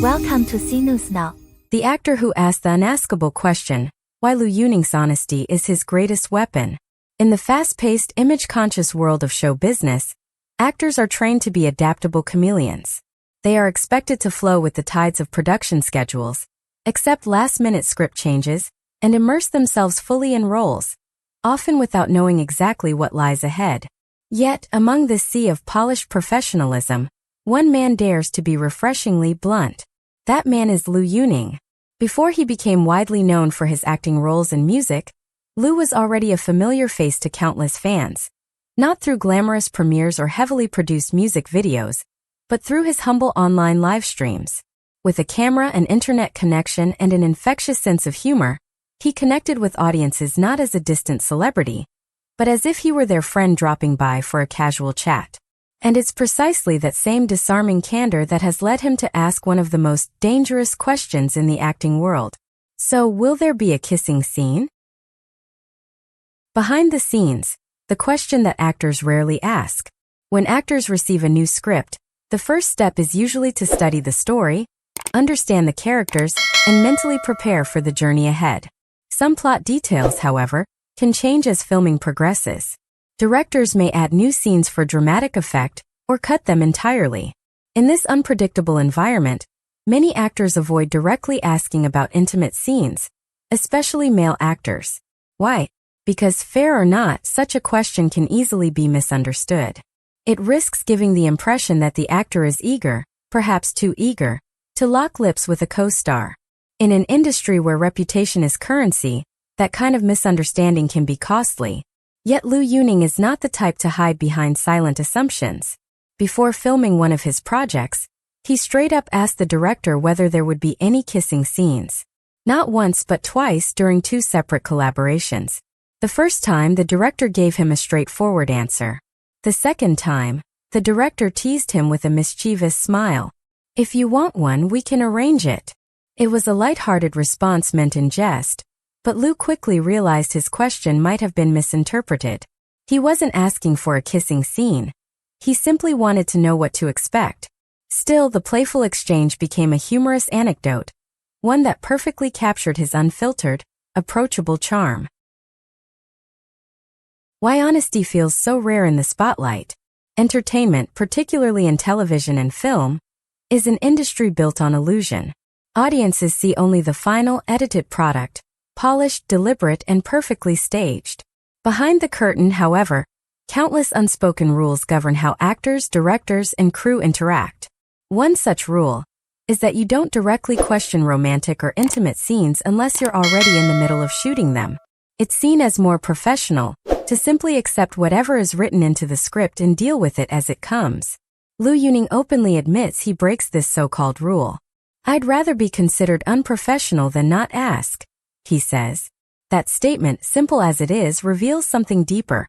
Welcome to C News Now. The actor who asked the unaskable question, why Liu Yuning's honesty is his greatest weapon. In the fast-paced, image-conscious world of show business, actors are trained to be adaptable chameleons. They are expected to flow with the tides of production schedules, accept last-minute script changes, and immerse themselves fully in roles, often without knowing exactly what lies ahead. Yet, among this sea of polished professionalism, one man dares to be refreshingly blunt. That man is Liu Yuning. Before he became widely known for his acting roles in music, Liu was already a familiar face to countless fans. Not through glamorous premieres or heavily produced music videos, but through his humble online live streams. With a camera, an internet connection, and an infectious sense of humor, he connected with audiences not as a distant celebrity, but as if he were their friend dropping by for a casual chat. And it's precisely that same disarming candor that has led him to ask one of the most dangerous questions in the acting world. So, will there be a kissing scene? Behind the scenes, the question that actors rarely ask. When actors receive a new script, the first step is usually to study the story, understand the characters, and mentally prepare for the journey ahead. Some plot details, however, can change as filming progresses. Directors may add new scenes for dramatic effect or cut them entirely. In this unpredictable environment, many actors avoid directly asking about intimate scenes, especially male actors. Why? Because fair or not, such a question can easily be misunderstood. It risks giving the impression that the actor is eager, perhaps too eager, to lock lips with a co-star. In an industry where reputation is currency, that kind of misunderstanding can be costly. Yet Liu Yuning is not the type to hide behind silent assumptions. Before filming one of his projects, he straight up asked the director whether there would be any kissing scenes. Not once but twice during two separate collaborations. The first time, the director gave him a straightforward answer. The second time, the director teased him with a mischievous smile. "If you want one, we can arrange it." It was a light-hearted response meant in jest, but Liu quickly realized his question might have been misinterpreted. He wasn't asking for a kissing scene. He simply wanted to know what to expect. Still, the playful exchange became a humorous anecdote, one that perfectly captured his unfiltered, approachable charm. Why honesty feels so rare in the spotlight. Entertainment, particularly in television and film, is an industry built on illusion. Audiences see only the final, edited product, polished, deliberate, and perfectly staged. Behind the curtain, however, countless unspoken rules govern how actors, directors, and crew interact. One such rule is that you don't directly question romantic or intimate scenes unless you're already in the middle of shooting them. It's seen as more professional to simply accept whatever is written into the script and deal with it as it comes. Liu Yuning openly admits he breaks this so-called rule. "I'd rather be considered unprofessional than not ask," he says. That statement, simple as it is, reveals something deeper.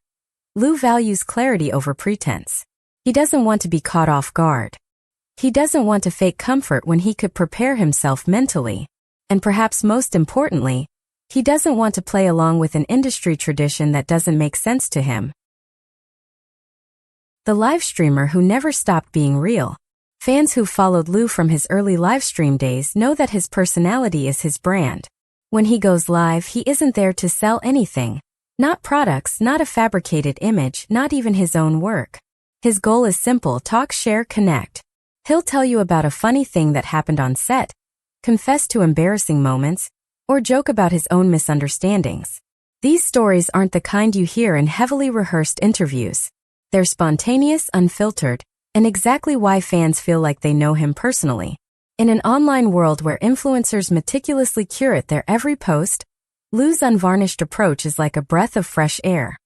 Liu values clarity over pretense. He doesn't want to be caught off guard. He doesn't want to fake comfort when he could prepare himself mentally. And perhaps most importantly, he doesn't want to play along with an industry tradition that doesn't make sense to him. The live streamer who never stopped being real. Fans who followed Liu from his early livestream days know that his personality is his brand. When he goes live, he isn't there to sell anything. Not products, not a fabricated image, not even his own work. His goal is simple: talk, share, connect. He'll tell you about a funny thing that happened on set, confess to embarrassing moments, or joke about his own misunderstandings. These stories aren't the kind you hear in heavily rehearsed interviews. They're spontaneous, unfiltered, and exactly why fans feel like they know him personally. In an online world where influencers meticulously curate their every post, Liu's unvarnished approach is like a breath of fresh air.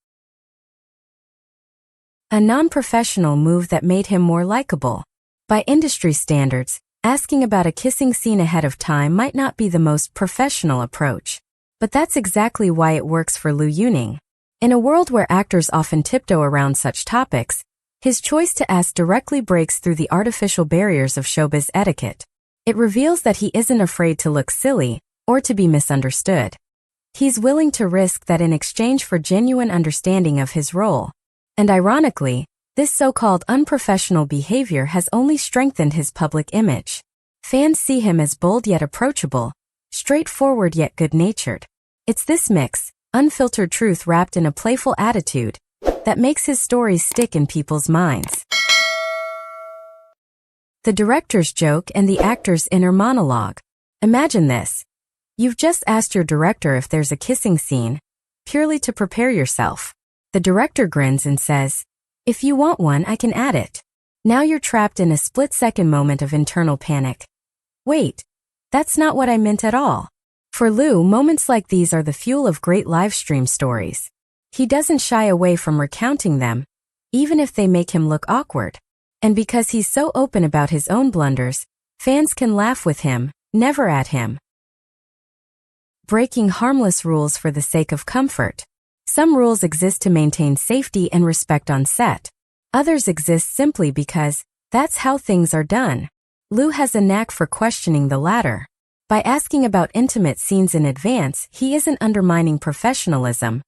A non-professional move that made him more likable. By industry standards, asking about a kissing scene ahead of time might not be the most professional approach. But that's exactly why it works for Liu Yuning. In a world where actors often tiptoe around such topics, his choice to ask directly breaks through the artificial barriers of showbiz etiquette. It reveals that he isn't afraid to look silly or to be misunderstood. He's willing to risk that in exchange for genuine understanding of his role. And ironically, this so-called unprofessional behavior has only strengthened his public image. Fans see him as bold yet approachable, straightforward yet good-natured. It's this mix, unfiltered truth wrapped in a playful attitude, that makes his stories stick in people's minds. The director's joke and the actor's inner monologue. Imagine this. You've just asked your director if there's a kissing scene, purely to prepare yourself. The director grins and says, "If you want one, I can add it." Now you're trapped in a split-second moment of internal panic. Wait, that's not what I meant at all. For Liu, moments like these are the fuel of great livestream stories. He doesn't shy away from recounting them, even if they make him look awkward. And because he's so open about his own blunders, fans can laugh with him, never at him. Breaking harmless rules for the sake of comfort. Some rules exist to maintain safety and respect on set. Others exist simply because that's how things are done. Liu has a knack for questioning the latter. By asking about intimate scenes in advance, he isn't undermining professionalism.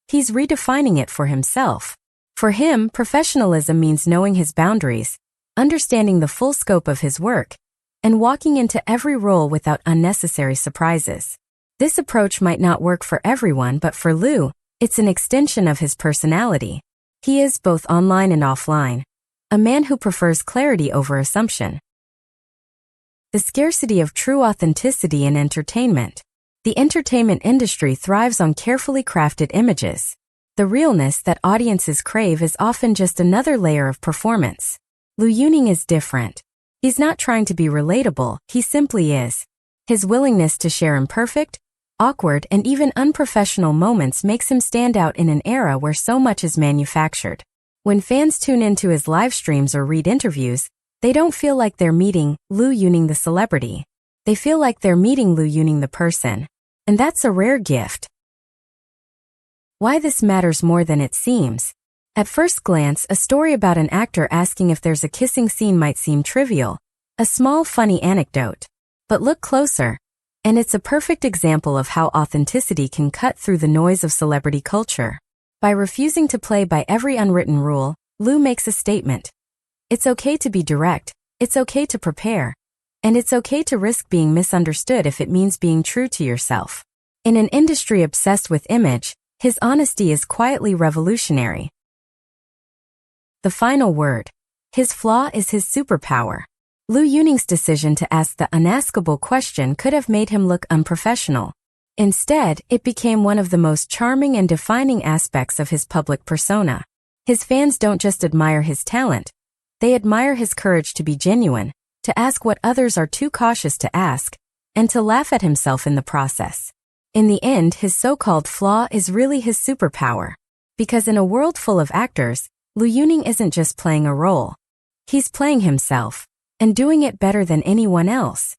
He's redefining it for himself. For him, professionalism means knowing his boundaries, understanding the full scope of his work, and walking into every role without unnecessary surprises. This approach might not work for everyone, but for Liu, it's an extension of his personality. He is both online and offline, a man who prefers clarity over assumption. The scarcity of true authenticity in entertainment. The entertainment industry thrives on carefully crafted images. The realness that audiences crave is often just another layer of performance. Liu Yuning is different. He's not trying to be relatable, he simply is. His willingness to share imperfect, awkward, and even unprofessional moments makes him stand out in an era where so much is manufactured. When fans tune into his live streams or read interviews, they don't feel like they're meeting Liu Yuning the celebrity. They feel like they're meeting Liu Yuning the person. And that's a rare gift. Why this matters more than it seems. At first glance, a story about an actor asking if there's a kissing scene might seem trivial, a small funny anecdote. But look closer, and it's a perfect example of how authenticity can cut through the noise of celebrity culture. By refusing to play by every unwritten rule, Liu makes a statement. It's okay to be direct, it's okay to prepare, and it's okay to risk being misunderstood if it means being true to yourself. In an industry obsessed with image, his honesty is quietly revolutionary. The final word. His flaw is his superpower. Liu Yuning's decision to ask the unaskable question could have made him look unprofessional. Instead, it became one of the most charming and defining aspects of his public persona. His fans don't just admire his talent, they admire his courage to be genuine, to ask what others are too cautious to ask, and to laugh at himself in the process. In the end, his so-called flaw is really his superpower. Because in a world full of actors, Liu Yuning isn't just playing a role. He's playing himself, and doing it better than anyone else.